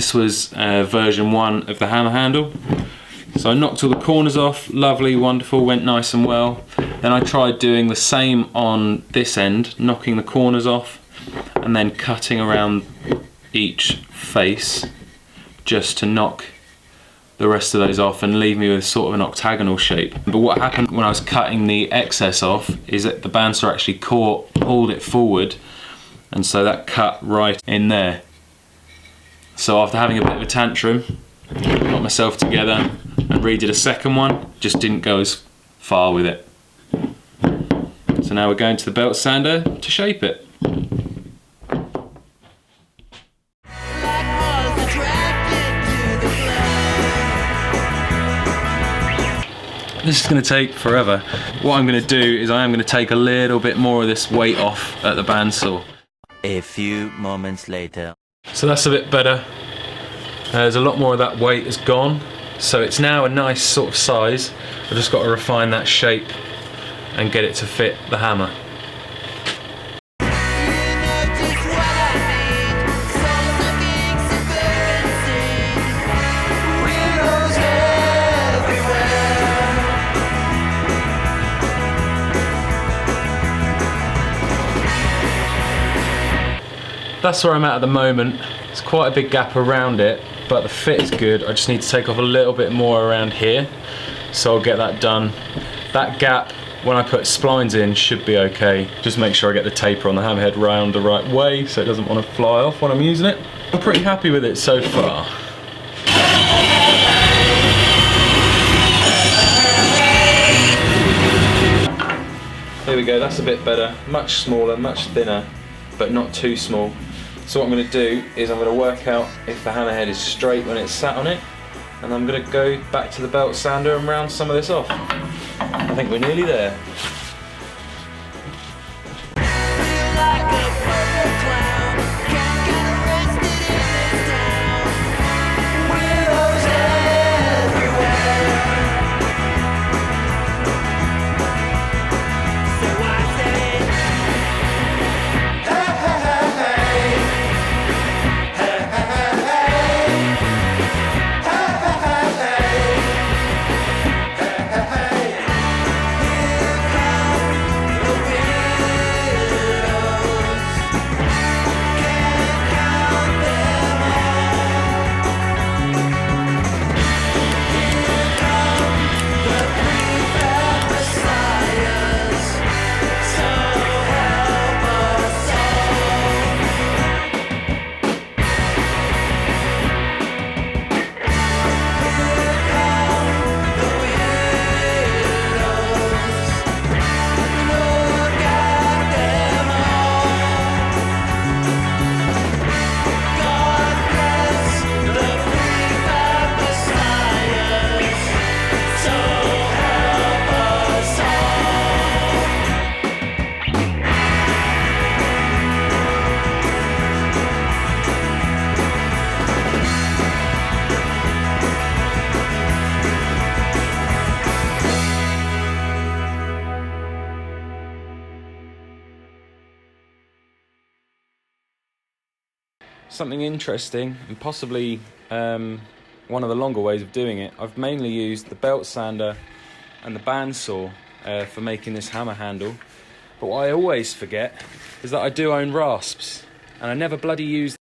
this was version 1 of the hammer handle. So I knocked all the corners off, lovely, wonderful, went nice and well. Then I tried doing the same on this end, knocking the corners off and then cutting around each face just to knock the rest of those off and leave me with sort of an octagonal shape. But what happened when I was cutting the excess off is that the bandsaw actually pulled it forward, and so that cut right in there. So after having a bit of a tantrum, got myself together and redid a second one, just didn't go as far with it. So now we're going to the belt sander to shape it. This is going to take forever. What I'm going to do is I am going to take a little bit more of this weight off at the bandsaw. A few moments later. So that's a bit better. There's a lot more of that weight is gone. So it's now a nice sort of size. I've just got to refine that shape and get it to fit the hammer. That's where I'm at the moment. It's quite a big gap around it, but the fit is good. I just need to take off a little bit more around here, so I'll get that done. That gap, when I put splines in, should be okay. Just make sure I get the taper on the hammerhead round the right way so it doesn't want to fly off when I'm using it. I'm pretty happy with it so far. There we go, that's a bit better. Much smaller, much thinner, but not too small. So what I'm going to do is I'm going to work out if the hammerhead is straight when it's sat on it, and I'm going to go back to the belt sander and round some of this off. I think we're nearly there. Something interesting, and possibly one of the longer ways of doing it. I've mainly used the belt sander and the bandsaw for making this hammer handle. But what I always forget is that I do own rasps, and I never bloody use